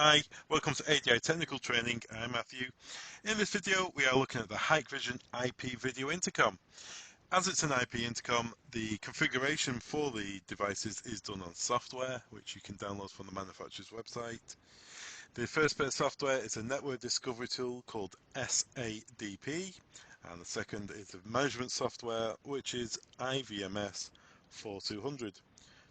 Hi, welcome to ADI Technical Training. I'm Matthew. In this video, we are looking at the Hikvision IP video intercom. As it's an IP intercom, the configuration for the devices is done on software, which you can download from the manufacturer's website. The first bit of software is a network discovery tool called SADP, and the second is a management software, which is IVMS 4200.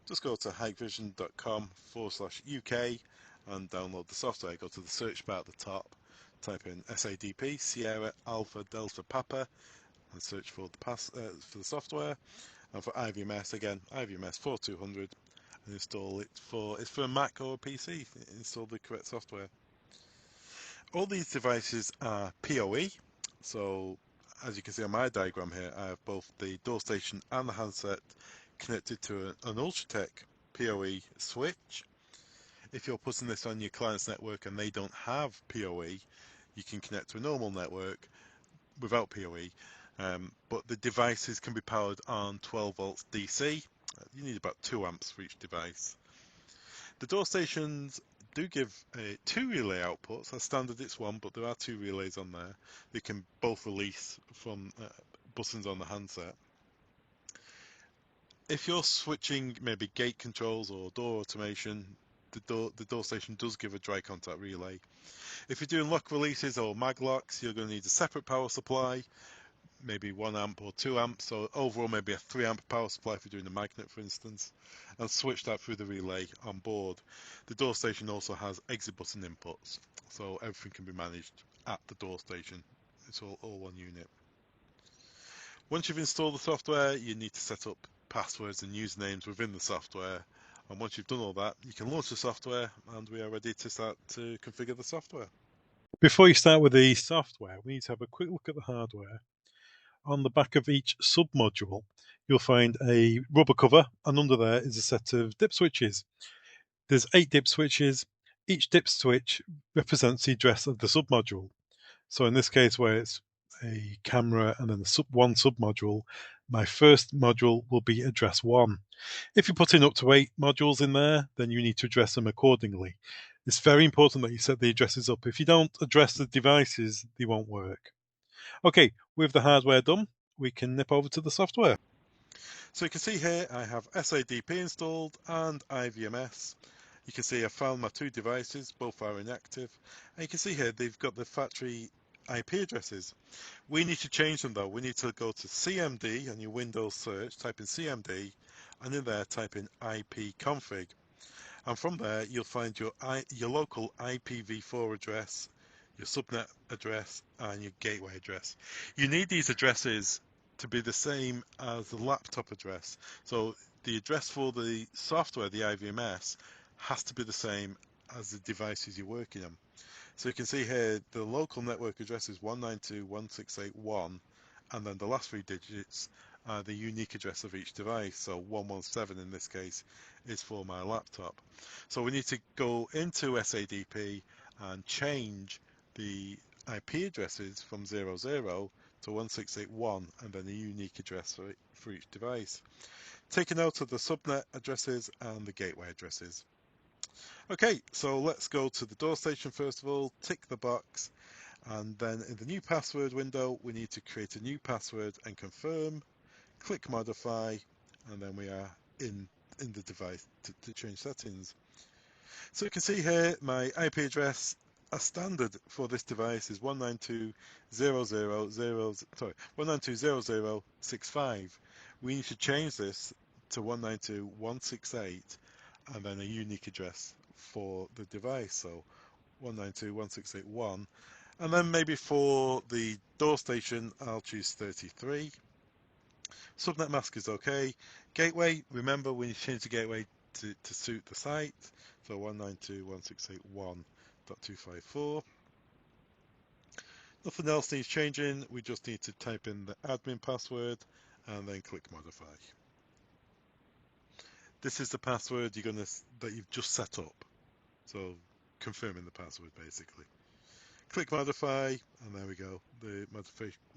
Just go to hikvision.com/UK and download the software. Go to the search bar at the top, type in SADP, Sierra Alpha Delta Papa, and search for the software. And for IVMS, again, IVMS 4200, and install it it's for a Mac or a PC. Install the correct software. All these devices are PoE, so as you can see on my diagram here, I have both the door station and the handset connected to an Ultratech PoE switch. If you're putting this on your client's network and they don't have PoE, you can connect to a normal network without PoE, but the devices can be powered on 12 volts DC. You need about 2 amps for each device. The door stations do give 2 relay outputs. As standard it's 1, but there are 2 relays on there. They can both release from buttons on the handset. If you're switching maybe gate controls or door automation, the door station does give a dry contact relay. If you're doing lock releases or mag locks, you're going to need a separate power supply, maybe 1 amp or 2 amps, so overall maybe a 3 amp power supply if you're doing a magnet, for instance, and switch that through the relay on board. The door station also has exit button inputs, so everything can be managed at the door station. It's all one unit. Once you've installed the software, you need to set up passwords and usernames within the software. And once you've done all that, you can launch the software and we are ready to start to configure the software. Before you start with the software, we need to have a quick look at the hardware. On the back of each sub-module, you'll find a rubber cover, and under there is a set of dip switches. There's 8 dip switches. Each dip switch represents the address of the sub-module. So in this case, where it's a camera and then one sub-module, my first module will be address 1. If you're putting up to 8 modules in there, then you need to address them accordingly. It's very important that you set the addresses up. If you don't address the devices, they won't work. Okay, with the hardware done, we can nip over to the software. So you can see here I have SADP installed and IVMS. You can see I found my 2 devices, both are inactive. And you can see here they've got the factory IP addresses. We need to change them though. We need to go to CMD and your Windows search, type in CMD, and in there type in IP config. And from there you'll find your local IPv4 address, your subnet address, and your gateway address. You need these addresses to be the same as the laptop address. So the address for the software, the IVMS, has to be the same as the devices you're working on. So you can see here the local network address is 192.168.1, and then the last 3 digits are the unique address of each device. So 117 in this case is for my laptop. So we need to go into SADP and change the IP addresses from 00 to 168.1 and then a unique address for each device. Take a note of the subnet addresses and the gateway addresses. Okay, so let's go to the door station first of all, tick the box, and then in the new password window we need to create a new password and confirm, click modify, and then we are in the device to change settings. So you can see here my IP address as standard for this device is 192.192.0.065. We need to change this to 192.168 and then a unique address for the device, so 192.168.1, and then maybe for the door station I'll choose 33. Subnet mask is okay. Gateway, remember we need to change the gateway to suit the site, so 192.168.1.254. Nothing else needs changing, we just need to type in the admin password and then click modify. This is the password that you've just set up, so confirming the password basically. Click modify, and there we go, the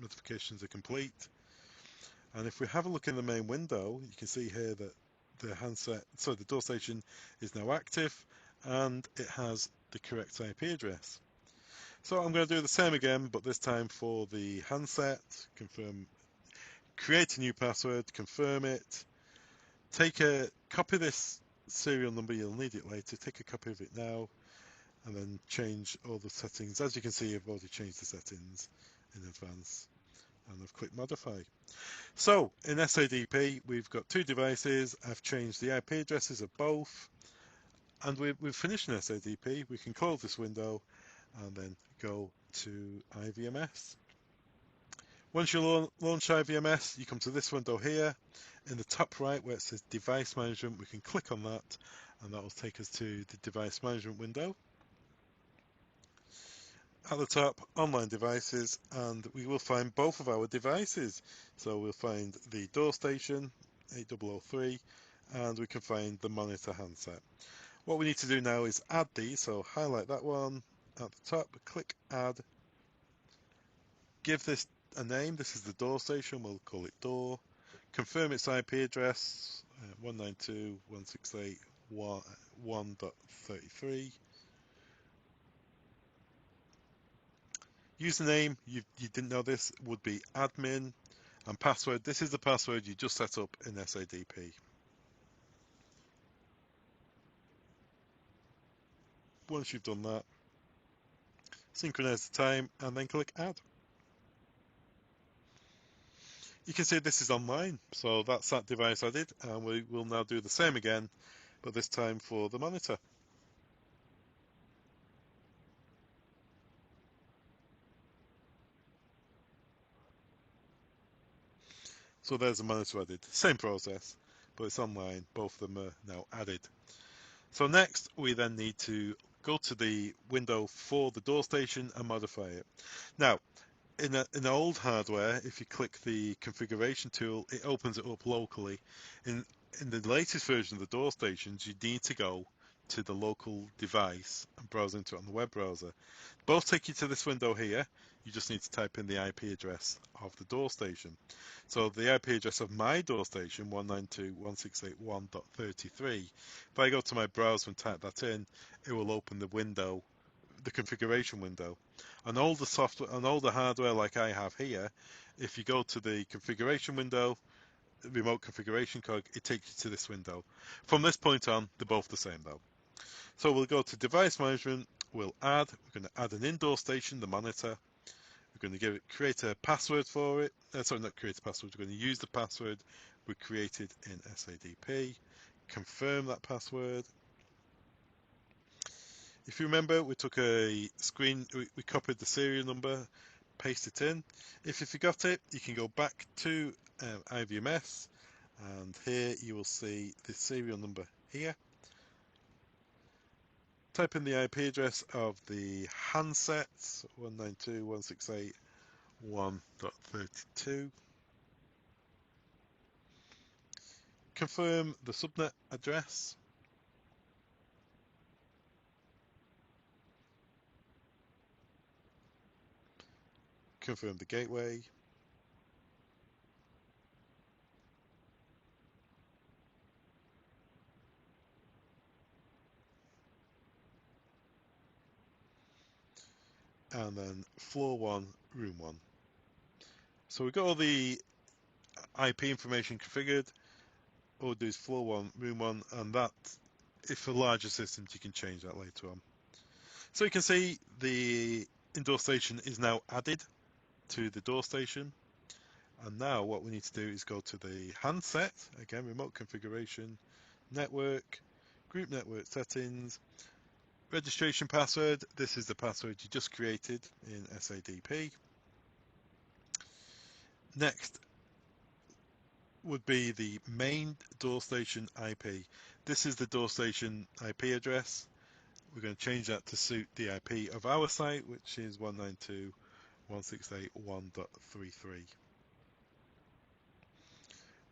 modifications are complete. And if we have a look in the main window, you can see here that the door station is now active and it has the correct IP address. So I'm going to do the same again, but this time for the handset. Confirm, create a new password, confirm it, copy this serial number, you'll need it later, take a copy of it now, and then change all the settings. As you can see, I've already changed the settings in advance, and I've clicked modify. So in SADP, we've got two devices. I've changed the IP addresses of both, and we've finished in SADP. We can close this window and then go to IVMS. Once you launch IVMS, you come to this window here. In the top right where it says Device Management, we can click on that, and that will take us to the Device Management window. At the top, Online Devices, and we will find both of our devices. So we'll find the door station, 8003, and we can find the monitor handset. What we need to do now is add these, so highlight that one at the top, click Add, give this a name. This is the door station, we'll call it door. Confirm its IP address, 192.168.1.33. Username, you didn't know this, would be admin, and password, this is the password you just set up in SADP. Once you've done that, synchronize the time and then click add. You can see this is online, so that's that device added, and we will now do the same again, but this time for the monitor. So there's the monitor added. Same process, but it's online. Both of them are now added. So next, we then need to go to the window for the door station and modify it. Now, in old hardware, if you click the configuration tool, it opens it up locally. In the latest version of the door stations, you need to go to the local device and browse into it on the web browser. Both take you to this window here. You just need to type in the IP address of the door station. So the IP address of my door station, 192.168.1.33, if I go to my browser and type that in, it will open the window, the configuration window. On older software, on older hardware like I have here, if you go to the configuration window, remote configuration cog, it takes you to this window. From this point on, they're both the same though. So we'll go to device management, we're going to add an indoor station, the monitor. We're going to create a password for it. Sorry, not create a password, we're going to use the password we created in SADP. Confirm that password. If you remember, we took a screen, we copied the serial number, paste it in. If you forgot it, you can go back to IVMS, and here you will see the serial number here. Type in the IP address of the handset, 192.168.1.32. Confirm the subnet address. Confirm the gateway. And then floor 1, room 1. So we've got all the IP information configured. All we do is floor 1, room 1, and that, if for larger systems, you can change that later on. So you can see the indoor station is now added to the door station. And now what we need to do is go to the handset, again, remote configuration, network, group network settings, registration password. This is the password you just created in SADP. Next would be the main door station IP. This is the door station IP address. We're going to change that to suit the IP of our site, which is 192.168.1.33.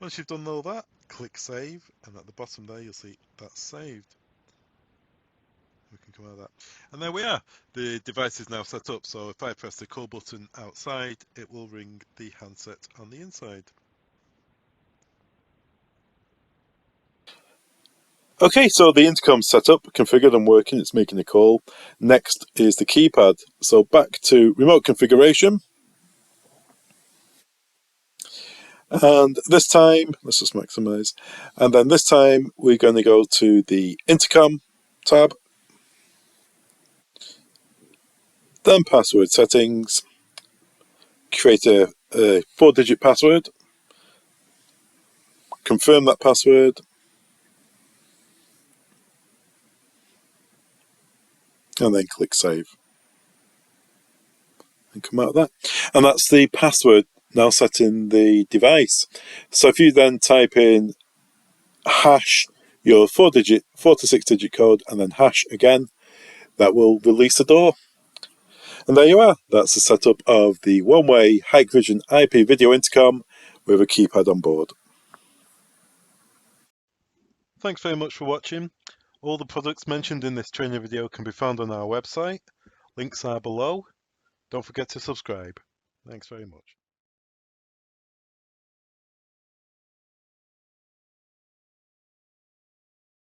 Once you've done all that, click Save, and at the bottom there you'll see that's saved. We can come out of that. And there we are. The device is now set up, so if I press the call button outside, it will ring the handset on the inside. Okay, so the intercom's set up, configured and working, it's making a call. Next is the keypad. So back to remote configuration. And this time, let's just maximize. And then this time we're going to go to the intercom tab, then password settings, create a 4-digit password, confirm that password, and then click save. And come out of that. And that's the password now set in the device. So if you then type in hash your 4 to 6-digit code and then hash again, that will release the door. And there you are. That's the setup of the one-way Hikvision IP video intercom with a keypad on board. Thanks very much for watching. All the products mentioned in this training video can be found on our website. Links are below. Don't forget to subscribe. Thanks very much.